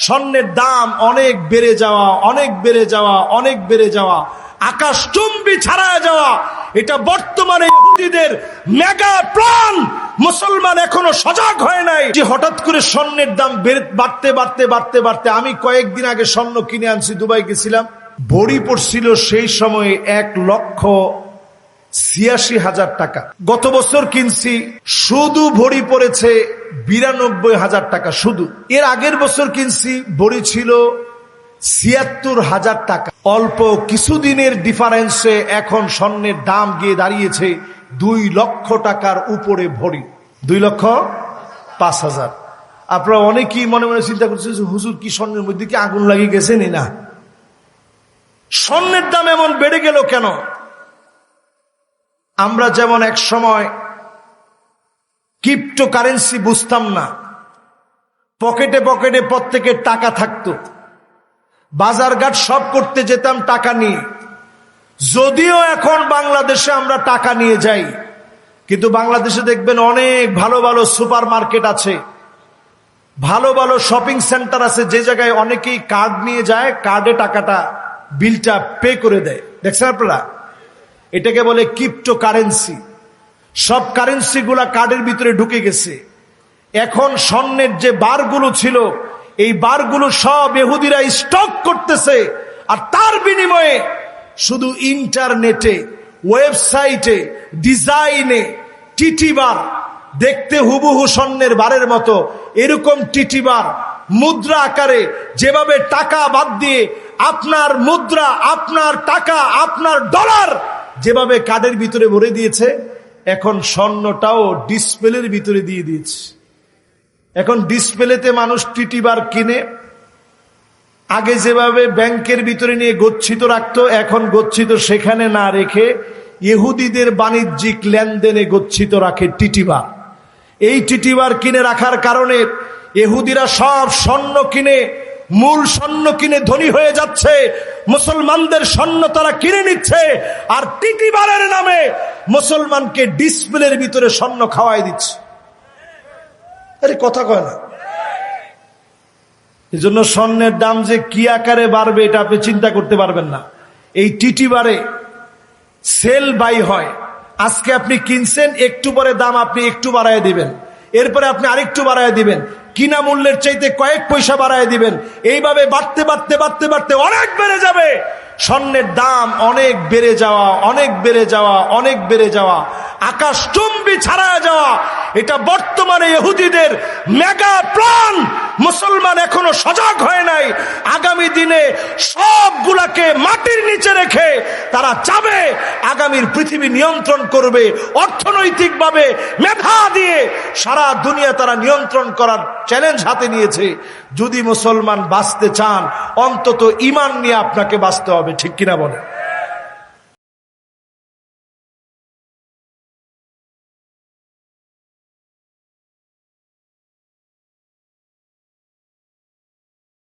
স্বর্ণের দাম অনেক বেড়ে যাওয়া, অনেক বেড়ে যাওয়া, অনেক বেড়ে যাওয়া, আকাশচুম্বী ছাড়ায় যাওয়া, এটা বর্তমানে ইহুদিদের মেগা প্ল্যান। মুসলমান এখনো সজাগ হয় নাই যে হঠাৎ করে স্বর্ণের দাম বাড়তে বাড়তে বাড়তে বাড়তে। আমি কয়েকদিন আগে স্বর্ণ কিনে আনছি, দুবাই গেছিলাম, ভরি পড়ছিল সেই সময়ে 1,86,000 টাকা। গত বছর কিনছি, শুধু ভরি পড়েছে 92,000 টাকা শুধু। এর আগের বছর কিনছি, ভরি ছিল 76,000 টাকা। অল্প কিছুদিনের ডিফারেন্সে এখন স্বর্ণের দাম গিয়ে দাঁড়িয়েছে 2 লক্ষ টাকার উপরে ভরি, 2,05,000। আপনারা অনেকেই মনে মনে চিন্তা করছেন, হুজুর কি স্বর্ণের মধ্যে কি আগুন লাগিয়ে গেছে? না, স্বর্ণের দাম এমন বেড়ে গেল কেন? আমরা যেমন এক সময় ক্রিপ্টোকারেন্সি বুঝতাম না, পকেটে পকেটে প্রত্যেকের টাকা থাকতো, বাজারঘাট সব করতে যেতাম টাকা নিয়ে। যদিও এখন বাংলাদেশে আমরা টাকা নিয়ে যাই, কিন্তু বাংলাদেশে দেখবেন অনেক ভালো ভালো সুপার মার্কেট আছে, ভালো ভালো শপিং সেন্টার আছে, যে জায়গায় অনেকেই কার্ড নিয়ে যায়, কার্ডে টাকাটা বিলটা পে করে দেয়। দেখছেন আপনারা? এটাকে বলে ক্রিপ্টোকারেন্সি। সব কারেন্সি গুলা কার্ডের ভিতরে ঢুকে গেছে। এখন স্বর্ণের যে বারগুলো ছিল, এই বারগুলো সব ইহুদিরা স্টক করতেছে, আর তার বিনিময়ে শুধু ইন্টারনেটে, ওয়েবসাইটে, ডিজাইনে টিটিবার, দেখতে হুবহু স্বর্ণের বারের মতো এরকম টিটিবার মুদ্রা আকারে, যেভাবে টাকা বাদ দিয়ে আপনার মুদ্রা, আপনার টাকা, আপনার ডলার যেভাবে কার্ডের ভিতরে ভরে দিয়েছে, এখন স্বর্ণটাও ডিসপ্লের ভিতরে দিয়ে দিয়েছে। এখন ডিসপ্লেতে মানুষ টিটিবার কিনে। আগে যেভাবে ব্যাংকের ভিতরে নিয়ে গচ্ছিত রাখতো, এখন গচ্ছিত সেখানে না রেখে ইহুদিদের বাণিজ্যিক লেনদেনে গচ্ছিত রাখে টিটিবার। এই টিটিবার কিনে রাখার কারণে ইহুদিরা সব স্বর্ণ কিনে, মূল স্বর্ণ কিনে ধনী হয়ে যাচ্ছে। মুসলমানদের স্বর্ণ তারা কিনে নিচ্ছে, আর টিটিবারের নামে মুসলমানকে ডিসপ্লের ভিতরে স্বর্ণ খাওয়াই দিচ্ছে। আরে কথা কয় না। এই জন্য স্বর্ণের দাম যে কি আকারে বাড়বে এটা আপনি চিন্তা করতে পারবেন না। এই টিটিবারে সেল বাই হয়। আজকে আপনি কিনছেন, একটু পরে দাম আপনি একটু বাড়ায় দিবেন, এরপরে আপনি আরেকটু বাড়ায় দিবেন, কিনা মূল্যের চাইতে কয়েক পয়সা বাড়ায় দিবেন। এইভাবে বাড়তে বাড়তে বাড়তে বাড়তে অনেক বেড়ে যাবে। স্বর্ণের দাম অনেক বেড়ে যাওয়া, অনেক বেড়ে যাওয়া, অনেক বেড়ে যাওয়া, আকাশচুম্বী ছাড়ায় যাওয়া, এটা বর্তমানে ইহুদিদের মেগা প্ল্যান। মুসলমান এখনো সজাগ হয় নাই। আগামী দিনে সবগুলাকে মাটির নিচে রেখে তারা যাবে, আগামীর পৃথিবী নিয়ন্ত্রণ করবে, অর্থনৈতিকভাবে মেধা দিয়ে সারা দুনিয়া তারা নিয়ন্ত্রণ করার চ্যালেঞ্জ হাতে নিয়েছে। যদি মুসলমান বাঁচতে চান, অন্তত ঈমান নিয়ে আপনাকে বাঁচতে হবে, ঠিক কিনা বলে?